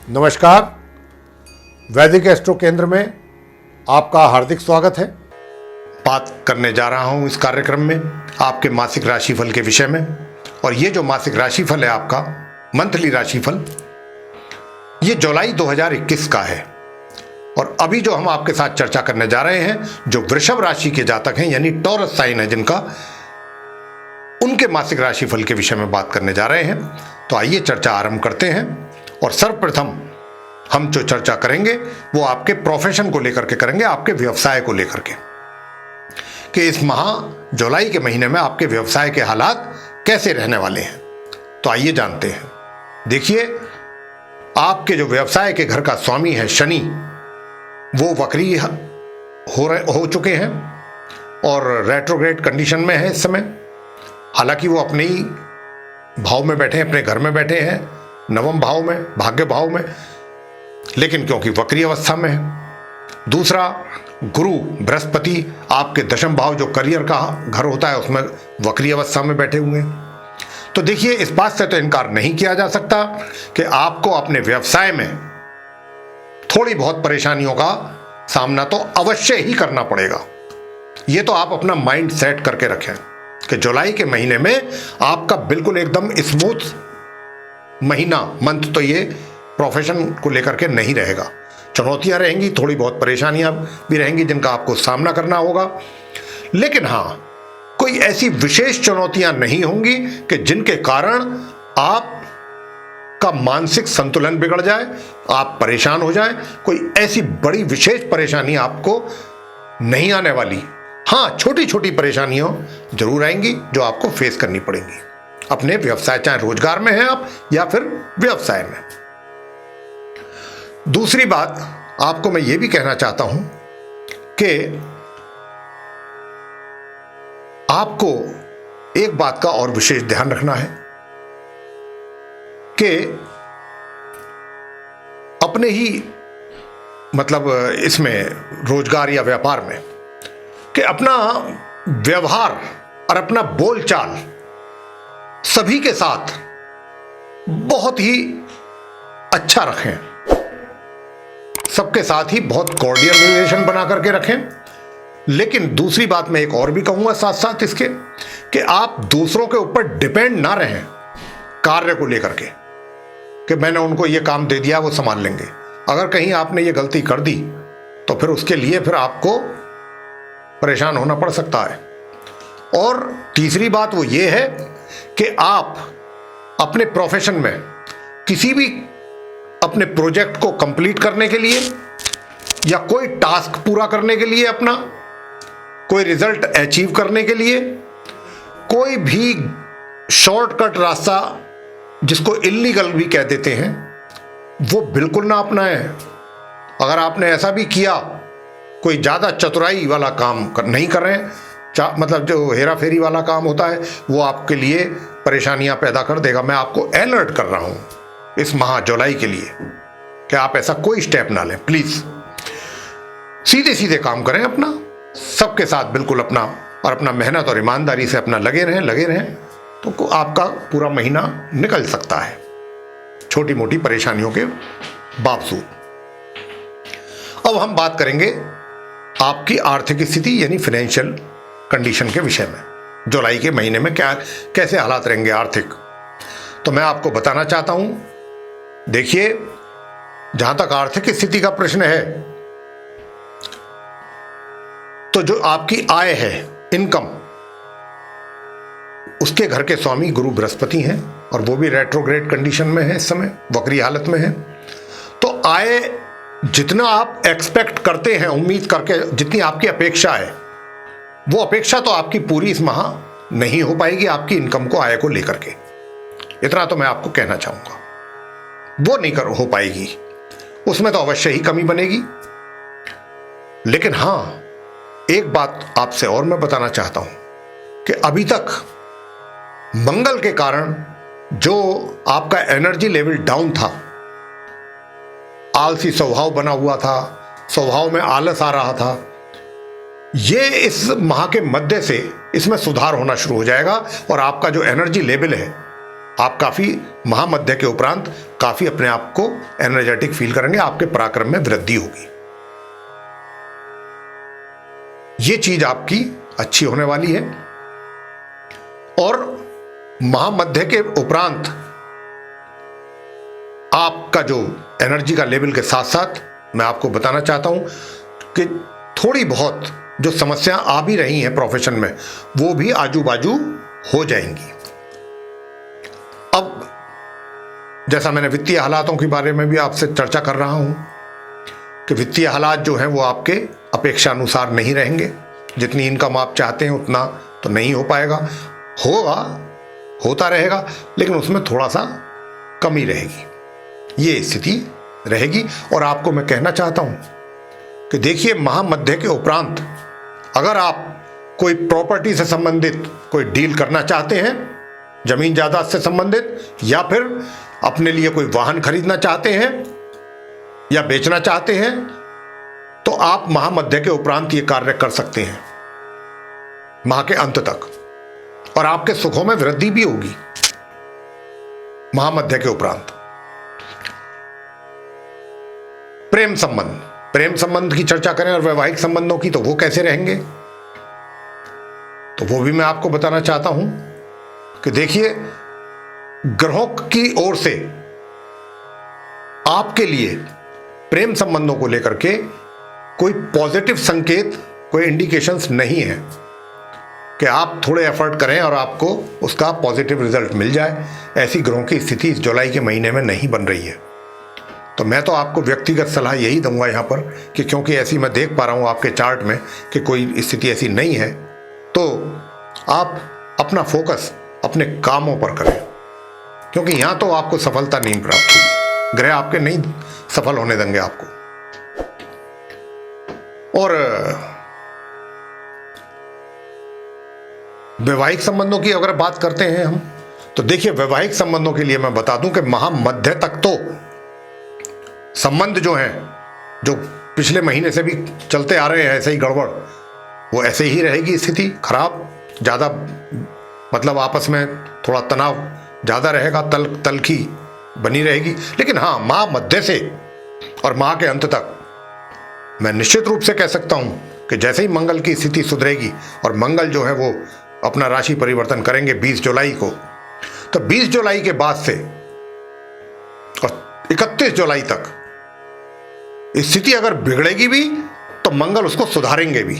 नमस्कार, वैदिक एस्ट्रो केंद्र में आपका हार्दिक स्वागत है। बात करने जा रहा हूं इस कार्यक्रम में आपके मासिक राशिफल के विषय में। और ये जो मासिक राशिफल है आपका मंथली राशिफल, ये जुलाई 2021 का है। और अभी जो हम आपके साथ चर्चा करने जा रहे हैं, जो वृषभ राशि के जातक हैं यानी टॉरस साइन है जिनका, उनके मासिक राशिफल के विषय में बात करने जा रहे हैं। तो आइए चर्चा आरंभ करते हैं। और सर्वप्रथम हम जो चर्चा करेंगे वो आपके प्रोफेशन को लेकर के करेंगे, आपके व्यवसाय को लेकर के, कि इस माह जुलाई के महीने में आपके व्यवसाय के हालात कैसे रहने वाले हैं। तो आइए जानते हैं। देखिए, आपके जो व्यवसाय के घर का स्वामी है शनि, वो वक्री हो चुके हैं और रेट्रोग्रेड कंडीशन में है इस समय। हालांकि वो अपने ही भाव में बैठे हैं, अपने घर में बैठे हैं, नवम भाव में, भाग्य भाव में, लेकिन क्योंकि वक्री अवस्था में है। दूसरा, गुरु बृहस्पति आपके दशम भाव जो करियर का घर होता है उसमें वक्री अवस्था में बैठे हुए हैं। तो देखिए, इस बात से तो इनकार नहीं किया जा सकता कि आपको अपने व्यवसाय में थोड़ी बहुत परेशानियों का सामना तो अवश्य ही करना पड़ेगा। ये तो आप अपना माइंड सेट करके रखें कि जुलाई के महीने में आपका बिल्कुल एकदम स्मूथ महीना, मंथ तो ये प्रोफेशन को लेकर के नहीं रहेगा। चुनौतियां रहेंगी, थोड़ी बहुत परेशानियां भी रहेंगी जिनका आपको सामना करना होगा। लेकिन हाँ, कोई ऐसी विशेष चुनौतियां नहीं होंगी कि जिनके कारण आप का मानसिक संतुलन बिगड़ जाए, आप परेशान हो जाएं। कोई ऐसी बड़ी विशेष परेशानी आपको नहीं आने वाली। हाँ, छोटी छोटी परेशानियां जरूर आएंगी जो आपको फेस करनी पड़ेंगी अपने व्यवसाय, चाहे रोजगार में हैं आप या फिर व्यवसाय में। दूसरी बात आपको मैं ये भी कहना चाहता हूं कि आपको एक बात का और विशेष ध्यान रखना है कि अपने ही मतलब इसमें रोजगार या व्यापार में कि अपना व्यवहार और अपना बोलचाल सभी के साथ बहुत ही अच्छा रखें। सबके साथ ही बहुत कॉर्डियल रिलेशन बना करके रखें। लेकिन दूसरी बात मैं एक और भी कहूंगा साथ साथ इसके, कि आप दूसरों के ऊपर डिपेंड ना रहें कार्य को लेकर के, कि मैंने उनको ये काम दे दिया वो संभाल लेंगे। अगर कहीं आपने ये गलती कर दी तो फिर उसके लिए फिर आपको परेशान होना पड़ सकता है। और तीसरी बात वो ये है कि आप अपने प्रोफेशन में किसी भी अपने प्रोजेक्ट को कंप्लीट करने के लिए या कोई टास्क पूरा करने के लिए, अपना कोई रिजल्ट अचीव करने के लिए, कोई भी शॉर्टकट रास्ता जिसको इल्लीगल भी कह देते हैं, वो बिल्कुल ना अपनाएं। अगर आपने ऐसा भी किया, कोई ज़्यादा चतुराई वाला काम नहीं कर रहे हैं, मतलब जो हेरा फेरी वाला काम होता है, वो आपके लिए परेशानियां पैदा कर देगा। मैं आपको अलर्ट कर रहा हूं इस माह जुलाई के लिए कि आप ऐसा कोई स्टेप ना लें। प्लीज सीधे सीधे काम करें, अपना सबके साथ बिल्कुल अपना और अपना मेहनत और ईमानदारी से अपना लगे रहें तो आपका पूरा महीना निकल सकता है छोटी मोटी परेशानियों के बावजूद। अब हम बात करेंगे आपकी आर्थिक स्थिति यानी फाइनेंशियल कंडीशन के विषय में। जुलाई के महीने में कैसे हालात रहेंगे आर्थिक, तो मैं आपको बताना चाहता हूं। देखिए, जहां तक आर्थिक स्थिति का प्रश्न है, तो जो आपकी आय है, इनकम, उसके घर के स्वामी गुरु बृहस्पति हैं और वो भी रेट्रोग्रेड कंडीशन में है, इस समय वक्री हालत में है। तो आय जितना आप एक्सपेक्ट करते हैं, उम्मीद करके जितनी आपकी अपेक्षा है, वो अपेक्षा तो आपकी पूरी इस माह नहीं हो पाएगी आपकी इनकम को, आय को लेकर के। इतना तो मैं आपको कहना चाहूंगा, वो नहीं हो पाएगी, उसमें तो अवश्य ही कमी बनेगी। लेकिन हां, एक बात आपसे और मैं बताना चाहता हूं कि अभी तक मंगल के कारण जो आपका एनर्जी लेवल डाउन था, आलसी स्वभाव बना हुआ था, स्वभाव में आलस आ रहा था, ये इस माह के मध्य से इसमें सुधार होना शुरू हो जाएगा और आपका जो एनर्जी लेवल है, आप काफ़ी महामध्य के उपरांत काफ़ी अपने आप को एनर्जेटिक फील करेंगे, आपके पराक्रम में वृद्धि होगी। ये चीज आपकी अच्छी होने वाली है। और महामध्य के उपरांत आपका जो एनर्जी का लेवल के साथ साथ मैं आपको बताना चाहता हूं कि थोड़ी बहुत जो समस्या आ भी रही हैं प्रोफेशन में, वो भी आजू बाजू हो जाएंगी। अब जैसा मैंने वित्तीय हालातों के बारे में भी आपसे चर्चा कर रहा हूं कि वित्तीय हालात जो हैं वो आपके अपेक्षा अनुसार नहीं रहेंगे। जितनी इनकम आप चाहते हैं उतना तो नहीं हो पाएगा, होता रहेगा, लेकिन उसमें थोड़ा सा कमी रहेगी, ये स्थिति रहेगी। और आपको मैं कहना चाहता हूं कि देखिए, महामध्य के उपरांत अगर आप कोई प्रॉपर्टी से संबंधित कोई डील करना चाहते हैं, जमीन जायदाद से संबंधित, या फिर अपने लिए कोई वाहन खरीदना चाहते हैं या बेचना चाहते हैं, तो आप महामध्य के उपरांत ये कार्य कर सकते हैं माह के अंत तक, और आपके सुखों में वृद्धि भी होगी महामध्य के उपरांत। प्रेम संबंध की चर्चा करें और वैवाहिक संबंधों की, तो वो कैसे रहेंगे, तो वो भी मैं आपको बताना चाहता हूं कि देखिए, ग्रहों की ओर से आपके लिए प्रेम संबंधों को लेकर के कोई पॉजिटिव संकेत, कोई इंडिकेशंस नहीं है कि आप थोड़े एफर्ट करें और आपको उसका पॉजिटिव रिजल्ट मिल जाए। ऐसी ग्रहों की स्थिति इस जुलाई के महीने में नहीं बन रही है। तो मैं तो आपको व्यक्तिगत सलाह यही दूंगा यहाँ पर कि क्योंकि ऐसी मैं देख पा रहा हूँ आपके चार्ट में कि कोई स्थिति ऐसी नहीं है, तो आप अपना फोकस अपने कामों पर करें, क्योंकि यहाँ तो आपको सफलता नहीं प्राप्त होगी, ग्रह आपके नहीं सफल होने देंगे आपको। और वैवाहिक संबंधों की अगर बात करते हैं हम, तो देखिए, वैवाहिक संबंधों के लिए मैं बता दूं कि महामध्य तक तो संबंध जो हैं, जो पिछले महीने से भी चलते आ रहे हैं ऐसे ही गड़बड़, वो ऐसे ही रहेगी स्थिति खराब, ज़्यादा मतलब आपस में थोड़ा तनाव ज़्यादा रहेगा, तलखी बनी रहेगी। लेकिन हाँ, माह मध्य से और माह के अंत तक मैं निश्चित रूप से कह सकता हूं कि जैसे ही मंगल की स्थिति सुधरेगी, और मंगल जो है वो अपना राशि परिवर्तन करेंगे 20 जुलाई को, तो 20 जुलाई के बाद से और 31 जुलाई तक स्थिति अगर बिगड़ेगी भी तो मंगल उसको सुधारेंगे भी।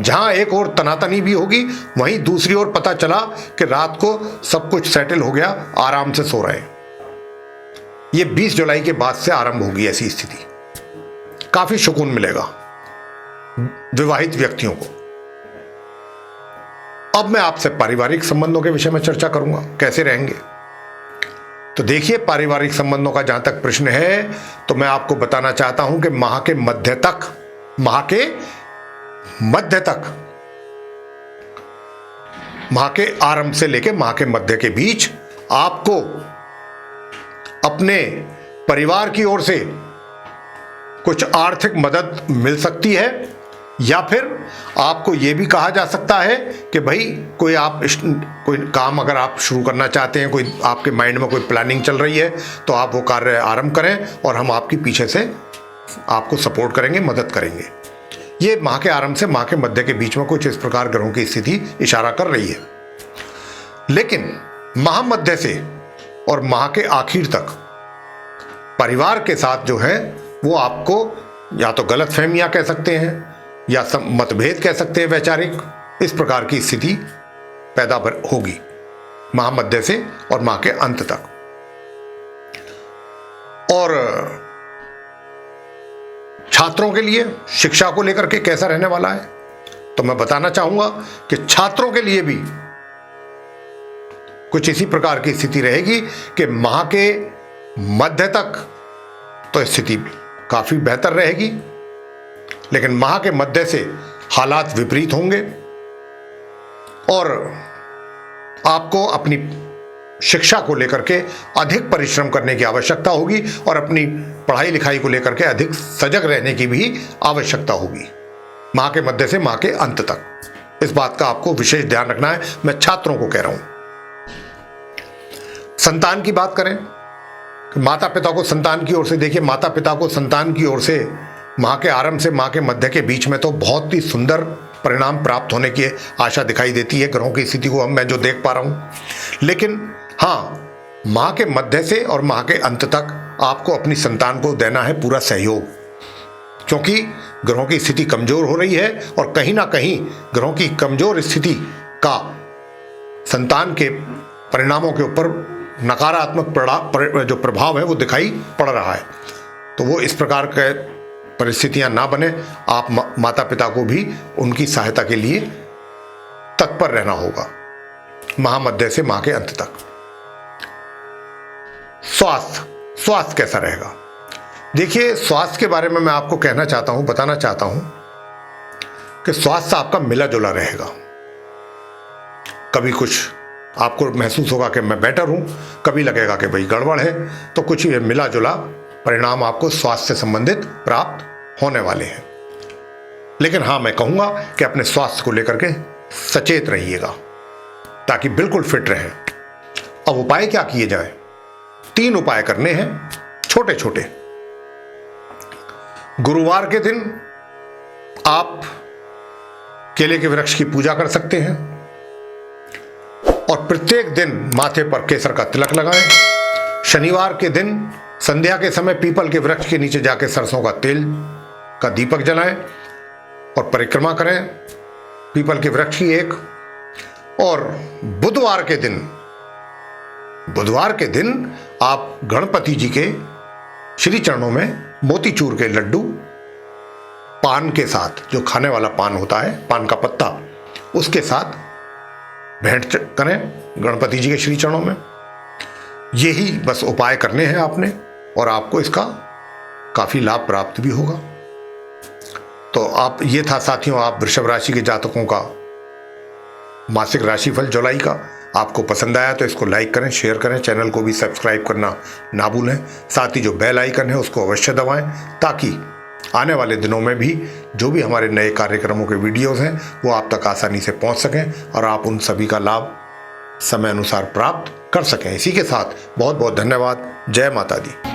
जहां एक और तनातनी भी होगी, वहीं दूसरी ओर पता चला कि रात को सब कुछ सेटल हो गया, आराम से सो रहे हैं। ये 20 जुलाई के बाद से आरंभ होगी ऐसी स्थिति, काफी सुकून मिलेगा विवाहित व्यक्तियों को। अब मैं आपसे पारिवारिक संबंधों के विषय में चर्चा करूंगा, कैसे रहेंगे। तो देखिए, पारिवारिक संबंधों का जहां तक प्रश्न है, तो मैं आपको बताना चाहता हूं कि माह के मध्य तक, माह के आरंभ से लेकर माह के मध्य के बीच आपको अपने परिवार की ओर से कुछ आर्थिक मदद मिल सकती है, या फिर आपको यह भी कहा जा सकता है कि भाई कोई काम अगर आप शुरू करना चाहते हैं, कोई आपके माइंड में कोई प्लानिंग चल रही है, तो आप वो कार्य आरंभ करें और हम आपकी पीछे से आपको सपोर्ट करेंगे, मदद करेंगे। ये माह के आरंभ से माह के मध्य के बीच में कुछ इस प्रकार ग्रहों की स्थिति इशारा कर रही है। लेकिन माह मध्य से और माह के आखिर तक परिवार के साथ जो है वो आपको या तो गलतफहमियां कह सकते हैं या मतभेद कह सकते हैं, वैचारिक, इस प्रकार की स्थिति पैदा होगी माह मध्य से और माह के अंत तक। और छात्रों के लिए शिक्षा को लेकर के कैसा रहने वाला है, तो मैं बताना चाहूंगा कि छात्रों के लिए भी कुछ इसी प्रकार की स्थिति रहेगी कि माह के मध्य तक तो स्थिति काफी बेहतर रहेगी, लेकिन माह के मध्य से हालात विपरीत होंगे और आपको अपनी शिक्षा को लेकर के अधिक परिश्रम करने की आवश्यकता होगी और अपनी पढ़ाई लिखाई को लेकर के अधिक सजग रहने की भी आवश्यकता होगी माह के मध्य से माह के अंत तक। इस बात का आपको विशेष ध्यान रखना है, मैं छात्रों को कह रहा हूं। संतान की बात करें, माता पिता को संतान की ओर से देखिए, माता पिता को संतान की ओर से माँ के आरंभ से माँ के मध्य के बीच में तो बहुत ही सुंदर परिणाम प्राप्त होने की आशा दिखाई देती है ग्रहों की स्थिति को मैं जो देख पा रहा हूँ। लेकिन हाँ, माँ के मध्य से और माँ के अंत तक आपको अपनी संतान को देना है पूरा सहयोग, क्योंकि ग्रहों की स्थिति कमजोर हो रही है और कहीं ना कहीं ग्रहों की कमजोर स्थिति का संतान के परिणामों के ऊपर नकारात्मक जो प्रभाव है वो दिखाई पड़ रहा है। तो वो इस प्रकार के परिस्थितियां ना बने, आप माता पिता को भी उनकी सहायता के लिए तत्पर रहना होगा महामध्य से मां के अंत तक। स्वास्थ्य कैसा रहेगा? देखिए, स्वास्थ्य के बारे में मैं आपको बताना चाहता हूं कि स्वास्थ्य आपका मिला जुला रहेगा। कभी कुछ आपको महसूस होगा कि मैं बेटर हूं, कभी लगेगा कि भाई गड़बड़ है, तो कुछ ये मिला जुला परिणाम आपको स्वास्थ्य से संबंधित प्राप्त होने वाले हैं। लेकिन हाँ, मैं कहूंगा कि अपने स्वास्थ्य को लेकर के सचेत रहिएगा ताकि बिल्कुल फिट रहे। अब उपाय क्या किए जाए? 3 उपाय करने हैं, छोटे छोटे। गुरुवार के दिन आप केले के वृक्ष की पूजा कर सकते हैं और प्रत्येक दिन माथे पर केसर का तिलक लगाएं। शनिवार के दिन संध्या के समय पीपल के वृक्ष के नीचे जाकर सरसों का तेल का दीपक जलाएं और परिक्रमा करें पीपल के वृक्ष की एक। और बुधवार के दिन आप गणपति जी के श्री चरणों में मोतीचूर के लड्डू पान के साथ, जो खाने वाला पान होता है, पान का पत्ता, उसके साथ भेंट करें गणपति जी के श्री चरणों में। यही बस उपाय करने हैं आपने और आपको इसका काफी लाभ प्राप्त भी होगा। तो ये था साथियों, आप वृषभ राशि के जातकों का मासिक राशिफल जुलाई का। आपको पसंद आया तो इसको लाइक करें, शेयर करें, चैनल को भी सब्सक्राइब करना ना भूलें। साथ ही जो बेल आइकन है उसको अवश्य दबाएं ताकि आने वाले दिनों में भी जो भी हमारे नए कार्यक्रमों के वीडियोस हैं वो आप तक आसानी से पहुंच सकें और आप उन सभी का लाभ समय अनुसार प्राप्त कर सकें। इसी के साथ बहुत बहुत धन्यवाद। जय माता दी।